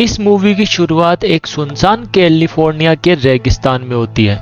इस मूवी की शुरुआत एक सुनसान कैलिफोर्निया के रेगिस्तान में होती है,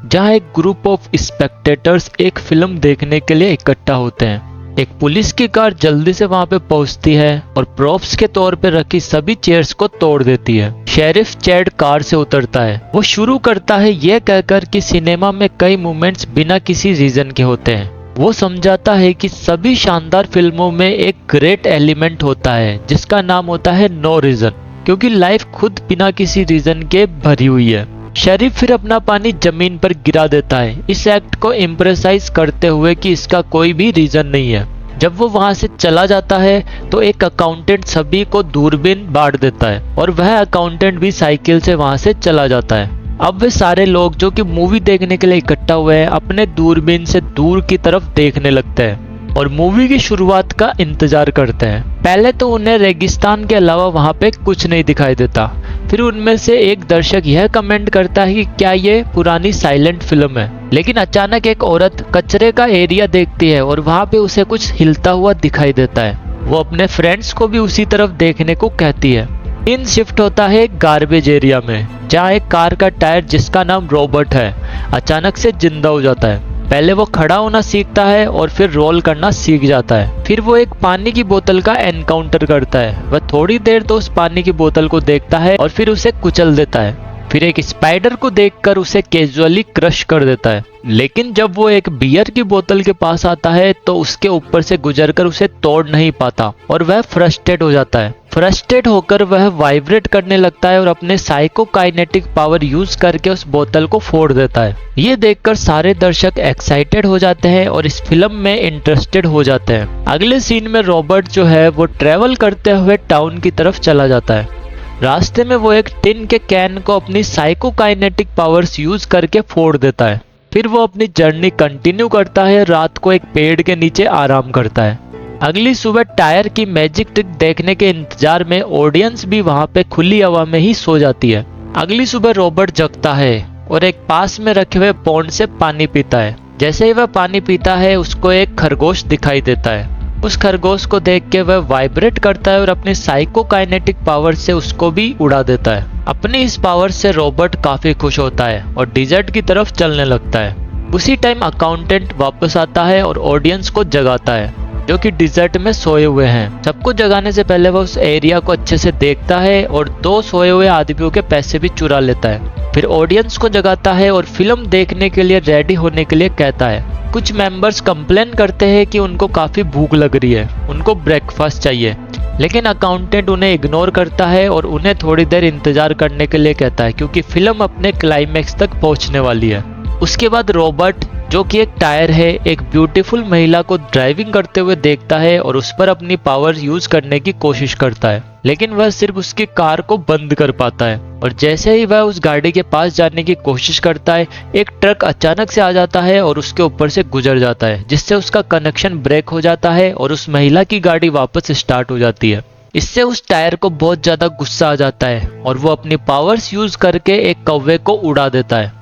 जहां एक ग्रुप ऑफ स्पेक्टेटर्स एक फिल्म देखने के लिए इकट्ठा होते हैं। एक पुलिस की कार जल्दी से वहां पे पहुंचती है और प्रॉप्स के तौर पे रखी सभी चेयर्स को तोड़ देती है। शेरिफ चैड कार से उतरता है। वो शुरू करता है यह कहकर कि सिनेमा में कई मोमेंट्स बिना किसी रीजन के होते हैं। वो समझाता है कि सभी शानदार फिल्मों में एक ग्रेट एलिमेंट होता है जिसका नाम होता है नो रीजन, क्योंकि लाइफ खुद बिना किसी रीजन के भरी हुई है। शेरिफ फिर अपना पानी जमीन पर गिरा देता है, इस एक्ट को इम्प्रेसाइज करते हुए कि इसका कोई भी रीजन नहीं है। जब वो वहां से चला जाता है तो एक अकाउंटेंट सभी को दूरबीन बांट देता है और वह अकाउंटेंट भी साइकिल से वहां से चला जाता है। अब वे सारे लोग जो कि मूवी देखने के लिए इकट्ठा हुए हैं अपने दूरबीन से दूर की तरफ देखने लगते हैं और मूवी की शुरुआत का इंतजार करते हैं। पहले तो उन्हें रेगिस्तान के अलावा वहां पे कुछ नहीं दिखाई देता। फिर उनमें से एक दर्शक यह कमेंट करता है कि क्या ये पुरानी साइलेंट फिल्म है, लेकिन अचानक एक औरत कचरे का एरिया देखती है और वहां पे उसे कुछ हिलता हुआ दिखाई देता है। वो अपने फ्रेंड्स को भी उसी तरफ देखने को कहती है। सीन शिफ्ट होता है एक गार्बेज एरिया में, जहाँ एक कार का टायर जिसका नाम रॉबर्ट है अचानक से जिंदा हो जाता है। पहले वो खड़ा होना सीखता है और फिर रोल करना सीख जाता है। फिर वो एक पानी की बोतल का एनकाउंटर करता है। वह थोड़ी देर तो उस पानी की बोतल को देखता है और फिर उसे कुचल देता है। फिर एक स्पाइडर को देखकर उसे कैजुअली क्रश कर देता है। लेकिन जब वो एक बियर की बोतल के पास आता है तो उसके ऊपर से गुजरकर उसे तोड़ नहीं पाता और वह फ्रस्ट्रेट हो जाता है। फ्रस्ट्रेट होकर वह वाइब्रेट करने लगता है और अपने साइकोकाइनेटिक पावर यूज करके उस बोतल को फोड़ देता है। ये देखकर सारे दर्शक एक्साइटेड हो जाते हैं और इस फिल्म में इंटरेस्टेड हो जाते हैं। अगले सीन में रॉबर्ट जो है वो ट्रेवल करते हुए टाउन की तरफ चला जाता है। रास्ते में वो एक टिन के कैन को अपनी साइकोकाइनेटिक पावर्स यूज करके फोड़ देता है। फिर वो अपनी जर्नी कंटिन्यू करता है। रात को एक पेड़ के नीचे आराम करता है। अगली सुबह टायर की मैजिक ट्रिक देखने के इंतजार में ऑडियंस भी वहां पे खुली हवा में ही सो जाती है। अगली सुबह रॉबर्ट जगता है और एक पास में रखे हुए पॉन्ड से पानी पीता है। जैसे ही वह पानी पीता है उसको एक खरगोश दिखाई देता है। उस खरगोश को देख के वह वाइब्रेट करता है और अपने साइकोकाइनेटिक पावर से उसको भी उड़ा देता है। अपनी इस पावर से रॉबर्ट काफी खुश होता है और डिजर्ट की तरफ चलने लगता है। उसी टाइम अकाउंटेंट वापस आता है और ऑडियंस को जगाता है जो कि डिजर्ट में सोए हुए हैं। सबको जगाने से पहले वह उस एरिया को अच्छे से देखता है और 2 सोए हुए आदमियों के पैसे भी चुरा लेता है। फिर ऑडियंस को जगाता है और फिल्म देखने के लिए रेडी होने के लिए कहता है। कुछ मेंबर्स कंप्लेन करते हैं कि उनको काफी भूख लग रही है, उनको ब्रेकफास्ट चाहिए, लेकिन अकाउंटेंट उन्हें इग्नोर करता है और उन्हें थोड़ी देर इंतजार करने के लिए कहता है क्योंकि फिल्म अपने क्लाइमैक्स तक पहुंचने वाली है। उसके बाद रॉबर्ट जो कि एक टायर है एक ब्यूटीफुल महिला को ड्राइविंग करते हुए देखता है और उस पर अपनी पावर यूज करने की कोशिश करता है, लेकिन वह सिर्फ उसकी कार को बंद कर पाता है। और जैसे ही वह उस गाड़ी के पास जाने की कोशिश करता है एक ट्रक अचानक से आ जाता है और उसके ऊपर से गुजर जाता है, जिससे उसका कनेक्शन ब्रेक हो जाता है और उस महिला की गाड़ी वापस स्टार्ट हो जाती है। इससे उस टायर को बहुत ज्यादा गुस्सा आ जाता है और वो अपनी पावर्स यूज करके एक कौवे को उड़ा देता है।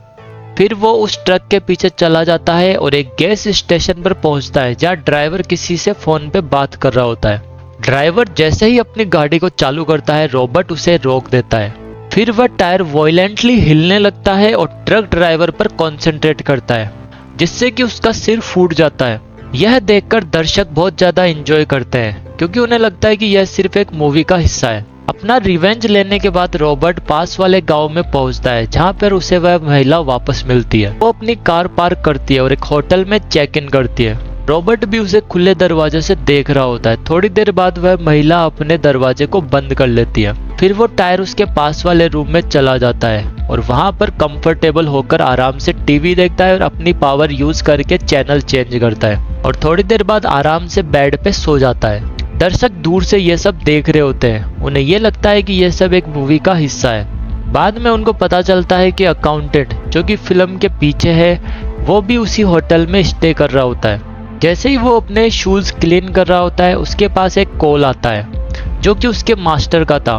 फिर वो उस ट्रक के पीछे चला जाता है और एक गैस स्टेशन पर पहुंचता है जहां ड्राइवर किसी से फोन पे बात कर रहा होता है। ड्राइवर जैसे ही अपनी गाड़ी को चालू करता है रॉबर्ट उसे रोक देता है। फिर वह टायर वायलेंटली हिलने लगता है और ट्रक ड्राइवर पर कंसंट्रेट करता है, जिससे कि उसका सिर फूट जाता है। यह देखकर दर्शक बहुत ज्यादा एंजॉय करते हैं क्योंकि उन्हें लगता है कि यह सिर्फ एक मूवी का हिस्सा है। अपना रिवेंज लेने के बाद रॉबर्ट पास वाले गांव में पहुंचता है जहां पर उसे वह महिला वापस मिलती है। वो अपनी कार पार्क करती है और एक होटल में चेक इन करती है। रॉबर्ट भी उसे खुले दरवाजे से देख रहा होता है। थोड़ी देर बाद वह महिला अपने दरवाजे को बंद कर लेती है। फिर वो टायर उसके पास वाले रूम में चला जाता है और वहां पर कंफर्टेबल होकर आराम से टीवी देखता है और अपनी पावर यूज करके चैनल चेंज करता है और थोड़ी देर बाद आराम से बेड पे सो जाता है। दर्शक दूर से ये सब देख रहे होते हैं। उन्हें ये लगता है कि यह सब एक मूवी का हिस्सा है। बाद में उनको पता चलता है कि अकाउंटेंट जो कि फिल्म के पीछे है वो भी उसी होटल में स्टे कर रहा होता है। जैसे ही वो अपने शूज क्लीन कर रहा होता है उसके पास एक कॉल आता है जो कि उसके मास्टर का था।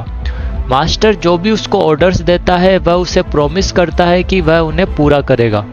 मास्टर जो भी उसको ऑर्डर्स देता है वह उसे प्रॉमिस करता है कि वह उन्हें पूरा करेगा।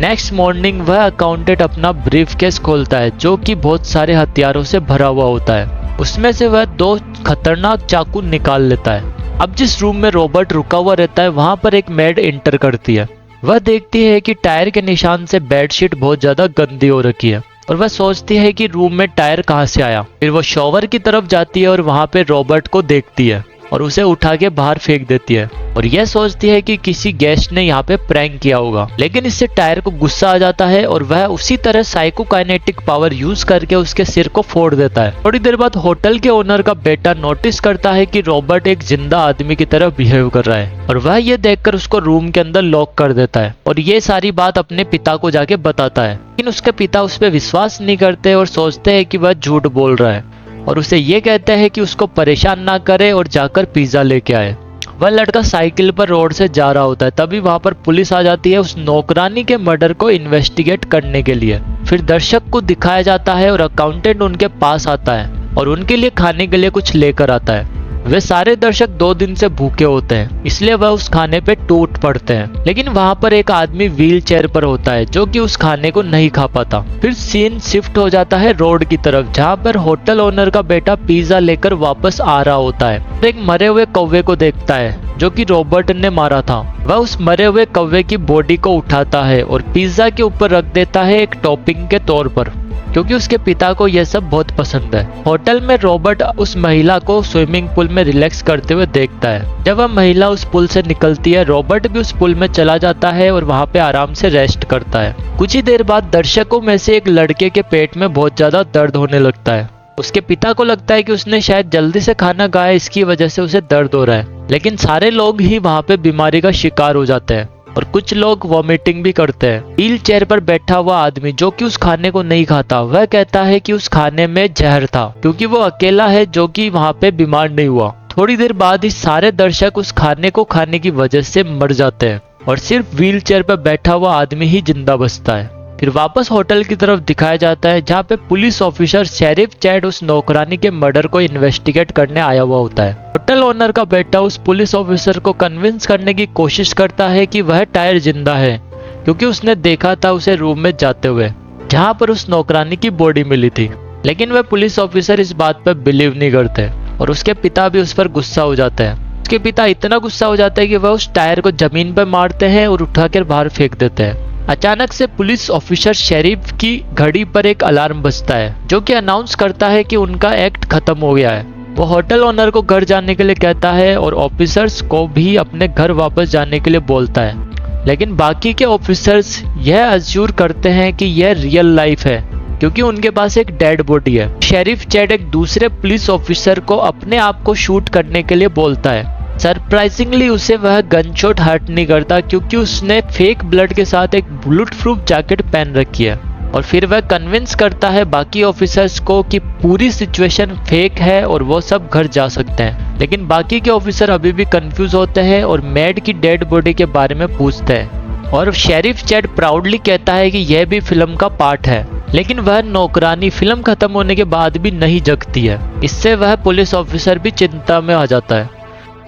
नेक्स्ट मॉर्निंग वह अकाउंटेंट अपना ब्रीफकेस खोलता है जो कि बहुत सारे हथियारों से भरा हुआ होता है। उसमें से वह 2 खतरनाक चाकू निकाल लेता है अब जिस रूम में रॉबर्ट रुका हुआ रहता है वहां पर एक मेड एंटर करती है। वह देखती है कि टायर के निशान से बेडशीट बहुत ज्यादा गंदी हो रखी है और वह सोचती है कि रूम में टायर कहाँ से आया। फिर वो शॉवर की तरफ जाती है और वहां पे रॉबर्ट को देखती है और उसे उठा के बाहर फेंक देती है और यह सोचती है कि किसी गेस्ट ने यहाँ पे प्रैंक किया होगा। लेकिन इससे टायर को गुस्सा आ जाता है और वह उसी तरह साइकोकाइनेटिक पावर यूज करके उसके सिर को फोड़ देता है। थोड़ी देर बाद होटल के ओनर का बेटा नोटिस करता है कि रॉबर्ट एक जिंदा आदमी की तरह बिहेव कर रहा है और वह ये देखकर उसको रूम के अंदर लॉक कर देता है और ये सारी बात अपने पिता को जाके बताता है। लेकिन उसके पिता उस पर विश्वास नहीं करते और सोचते हैं कि वह झूठ बोल रहा है और उसे ये कहते हैं कि उसको परेशान ना करे और जाकर पिज्जा लेके आए। वह लड़का साइकिल पर रोड से जा रहा होता है, तभी वहां पर पुलिस आ जाती है उस नौकरानी के मर्डर को इन्वेस्टिगेट करने के लिए। फिर दर्शक को दिखाया जाता है और अकाउंटेंट उनके पास आता है और उनके लिए खाने के लिए कुछ लेकर आता है। वे सारे दर्शक 2 दिन से भूखे होते हैं, इसलिए वह उस खाने पे टूट पड़ते हैं। लेकिन वहां पर एक आदमी व्हील चेयर पर होता है जो कि उस खाने को नहीं खा पाता। फिर सीन शिफ्ट हो जाता है रोड की तरफ, जहां पर होटल ओनर का बेटा पिज्जा लेकर वापस आ रहा होता है। एक मरे हुए कौवे को देखता है जो कि रॉबर्ट ने मारा था। वह उस मरे हुए कौवे की बॉडी को उठाता है और पिज्जा के ऊपर रख देता है एक टॉपिंग के तौर पर, क्योंकि उसके पिता को यह सब बहुत पसंद है। होटल में रॉबर्ट उस महिला को स्विमिंग पूल में रिलैक्स करते हुए देखता है। जब वह महिला उस पुल से निकलती है, रॉबर्ट भी उस पुल में चला जाता है और वहां पे आराम से रेस्ट करता है। कुछ ही देर बाद दर्शकों में से एक लड़के के पेट में बहुत ज्यादा दर्द होने लगता है। उसके पिता को लगता है कि उसने शायद जल्दी से खाना खाया, इसकी वजह से उसे दर्द हो रहा है। लेकिन सारे लोग ही वहां पे बीमारी का शिकार हो जाते हैं और कुछ लोग वॉमिटिंग भी करते हैं। व्हील चेयर पर बैठा हुआ आदमी जो कि उस खाने को नहीं खाता, वह कहता है कि उस खाने में जहर था, क्योंकि वो अकेला है जो कि वहां पे बीमार नहीं हुआ। थोड़ी देर बाद ही सारे दर्शक उस खाने को खाने की वजह से मर जाते हैं और सिर्फ व्हील चेयर पर बैठा हुआ आदमी ही जिंदा बचता है। फिर वापस होटल की तरफ दिखाया जाता है, जहाँ पे पुलिस ऑफिसर शेरिफ चैड उस नौकरानी के मर्डर को इन्वेस्टिगेट करने आया हुआ होता है। होटल ओनर का बेटा उस पुलिस ऑफिसर को कन्विंस करने की कोशिश करता है कि वह टायर जिंदा है, क्योंकि उसने देखा था उसे रूम में जाते हुए जहाँ पर उस नौकरानी की बॉडी मिली थी। लेकिन वह पुलिस ऑफिसर इस बात पर बिलीव नहीं करते और उसके पिता भी उस पर गुस्सा हो जाते हैं। उसके पिता इतना गुस्सा हो जाता है कि वह उस टायर को जमीन पर मारते हैं और उठाकर बाहर फेंक देते हैं। अचानक से पुलिस ऑफिसर शेरिफ की घड़ी पर एक अलार्म बजता है जो कि अनाउंस करता है कि उनका एक्ट खत्म हो गया है। वो होटल ओनर को घर जाने के लिए कहता है और ऑफिसर्स को भी अपने घर वापस जाने के लिए बोलता है। लेकिन बाकी के ऑफिसर्स यह अज्यूर करते हैं कि यह रियल लाइफ है, क्योंकि उनके पास एक डेड बॉडी है। शेरिफ चैड एक दूसरे पुलिस ऑफिसर को अपने आप को शूट करने के लिए बोलता है। सरप्राइजिंगली उसे वह गन शॉट हर्ट नहीं करता, क्योंकि उसने फेक ब्लड के साथ एक बुलेट प्रूफ जैकेट पहन रखी है। और फिर वह कन्विंस करता है बाकी ऑफिसर्स को कि पूरी सिचुएशन फेक है और वो सब घर जा सकते हैं। लेकिन बाकी के ऑफिसर अभी भी कंफ्यूज होते हैं और मैड की डेड बॉडी के बारे में पूछते हैं। और शेरिफ चैड प्राउडली कहता है कि यह भी फिल्म का पार्ट है। लेकिन वह नौकरानी फिल्म खत्म होने के बाद भी नहीं जगती है। इससे वह पुलिस ऑफिसर भी चिंता में आ जाता है।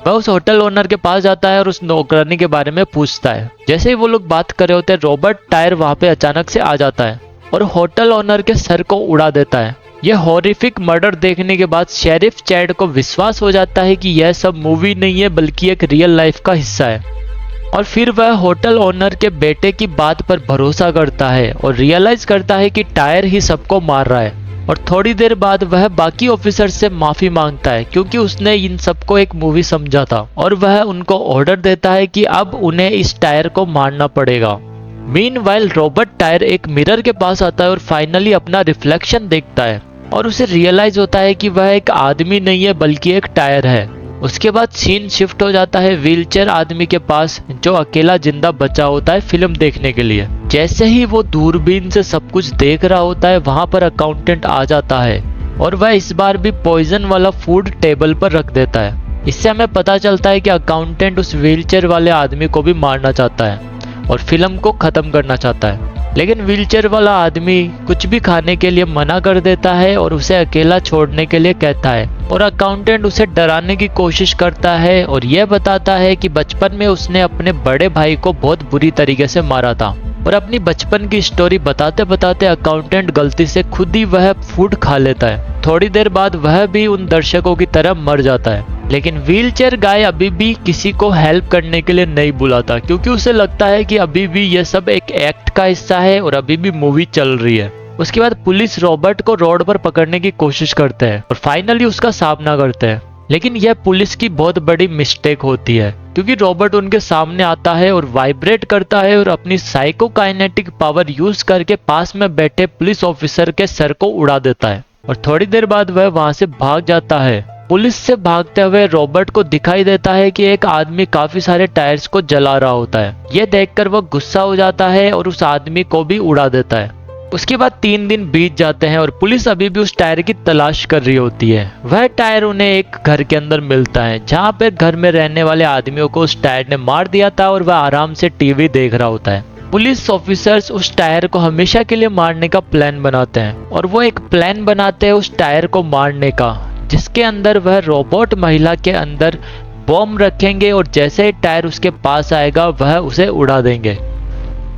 वह उस होटल ओनर के पास जाता है और उस नौकरानी के बारे में पूछता है। जैसे ही वो लोग बात कर रहे होते हैं, रॉबर्ट टायर वहां पे अचानक से आ जाता है और होटल ओनर के सर को उड़ा देता है। यह हॉरिफिक मर्डर देखने के बाद शेरिफ चैड को विश्वास हो जाता है कि यह सब मूवी नहीं है बल्कि एक रियल लाइफ का हिस्सा है। और फिर वह होटल ओनर के बेटे की बात पर भरोसा करता है और रियलाइज करता है कि टायर ही सबको मार रहा है। और थोड़ी देर बाद वह बाकी ऑफिसर से माफी मांगता है, क्योंकि उसने इन सबको एक मूवी समझा था। और वह उनको ऑर्डर देता है कि अब उन्हें इस टायर को मारना पड़ेगा। मीनवाइल रॉबर्ट टायर एक मिरर के पास आता है और फाइनली अपना रिफ्लेक्शन देखता है और उसे रियलाइज होता है कि वह एक आदमी नहीं है बल्कि एक टायर है। उसके बाद सीन शिफ्ट हो जाता है व्हीलचेयर आदमी के पास, जो अकेला जिंदा बचा होता है फिल्म देखने के लिए। जैसे ही वो दूरबीन से सब कुछ देख रहा होता है, वहां पर अकाउंटेंट आ जाता है और वह इस बार भी पॉइजन वाला फूड टेबल पर रख देता है। इससे हमें पता चलता है कि अकाउंटेंट उस व्हीलचेयर वाले आदमी को भी मारना चाहता है और फिल्म को खत्म करना चाहता है। लेकिन व्हीलचेयर वाला आदमी कुछ भी खाने के लिए मना कर देता है और उसे अकेला छोड़ने के लिए कहता है। और अकाउंटेंट उसे डराने की कोशिश करता है और यह बताता है कि बचपन में उसने अपने बड़े भाई को बहुत बुरी तरीके से मारा था। और अपनी बचपन की स्टोरी बताते बताते अकाउंटेंट गलती से खुद ही वह फूड खा लेता है। थोड़ी देर बाद वह भी उन दर्शकों की तरह मर जाता है। लेकिन व्हीलचेयर गाय अभी भी किसी को हेल्प करने के लिए नहीं बुलाता, क्योंकि उसे लगता है कि अभी भी यह सब एक एक्ट का हिस्सा है और अभी भी मूवी चल रही है। उसके बाद पुलिस रॉबर्ट को रोड पर पकड़ने की कोशिश करते हैं और फाइनली उसका सामना करते हैं। लेकिन यह पुलिस की बहुत बड़ी मिस्टेक होती है, क्योंकि रॉबर्ट उनके सामने आता है और वाइब्रेट करता है और अपनी साइकोकाइनेटिक पावर यूज करके पास में बैठे पुलिस ऑफिसर के सर को उड़ा देता है और थोड़ी देर बाद वह वहां से भाग जाता है। पुलिस से भागते हुए रॉबर्ट को दिखाई देता है कि एक आदमी काफी सारे टायर्स को जला रहा होता है। यह देखकर वह गुस्सा हो जाता है और उस आदमी को भी उड़ा देता है। उसके बाद 3 दिन बीत जाते हैं और पुलिस अभी भी उस टायर की तलाश कर रही होती है। वह टायर उन्हें एक घर के अंदर मिलता है, जहाँ पे घर में रहने वाले आदमियों को उस टायर ने मार दिया था और वह आराम से टीवी देख रहा होता है। पुलिस ऑफिसर्स उस टायर को हमेशा के लिए मारने का प्लान बनाते हैं और वो एक प्लान बनाते हैं उस टायर को मारने का, जिसके अंदर वह रोबोट महिला के अंदर बॉम्ब रखेंगे और जैसे ही टायर उसके पास आएगा वह उसे उड़ा देंगे।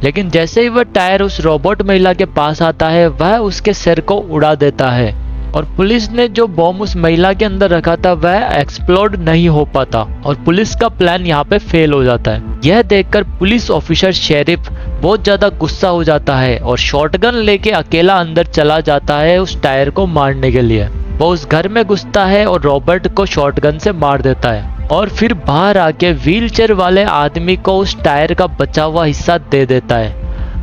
लेकिन जैसे ही वह टायर उस रोबोट महिला के पास आता है वह उसके सिर को उड़ा देता है और पुलिस ने जो बॉम्ब उस महिला के अंदर रखा था वह एक्सप्लोड नहीं हो पाता और पुलिस का प्लान यहाँ पे फेल हो जाता है। यह देखकर पुलिस ऑफिसर शेरिफ बहुत ज्यादा गुस्सा हो जाता है और शॉटगन लेके अकेला अंदर चला जाता है उस टायर को मारने के लिए। वो उस घर में घुसता है और रॉबर्ट को शॉटगन से मार देता है और फिर बाहर आके व्हीलचेयर वाले आदमी को उस टायर का बचा हुआ हिस्सा दे देता है।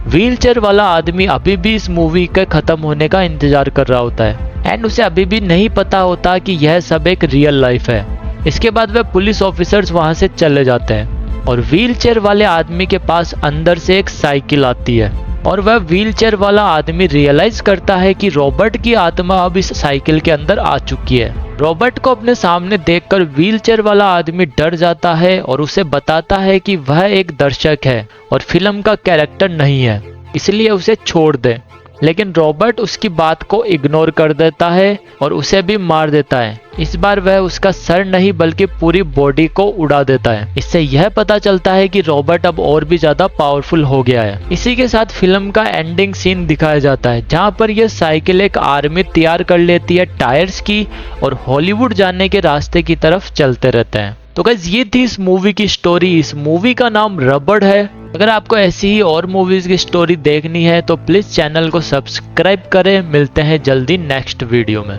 व्हीलचेयर वाला आदमी अभी भी इस मूवी के खत्म होने का इंतजार कर रहा होता है एंड उसे अभी भी नहीं पता होता कि यह सब एक रियल लाइफ है। इसके बाद वह पुलिस ऑफिसर्स वहां से चले जाते हैं और व्हीलचेयर वाले आदमी के पास अंदर से एक साइकिल आती है और वह व्हीलचेयर वाला आदमी रियलाइज करता है कि रॉबर्ट की आत्मा अब इस साइकिल के अंदर आ चुकी है। रॉबर्ट को अपने सामने देखकर व्हीलचेयर वाला आदमी डर जाता है और उसे बताता है कि वह एक दर्शक है और फिल्म का कैरेक्टर नहीं है, इसलिए उसे छोड़ दे। लेकिन रॉबर्ट उसकी बात को इग्नोर कर देता है और उसे भी मार देता है। इस बार वह उसका सर नहीं बल्कि पूरी बॉडी को उड़ा देता है। इससे यह पता चलता है कि रॉबर्ट अब और भी ज्यादा पावरफुल हो गया है। इसी के साथ फिल्म का एंडिंग सीन दिखाया जाता है, जहां पर यह साइकिल एक आर्मी तैयार कर लेती है टायर्स की और हॉलीवुड जाने के रास्ते की तरफ चलते रहते हैं। तो गाइस ये थी इस मूवी की स्टोरी। इस मूवी का नाम रबड़ है। अगर आपको ऐसी ही और मूवीज की स्टोरी देखनी है तो प्लीज चैनल को सब्सक्राइब करें। मिलते हैं जल्दी नेक्स्ट वीडियो में।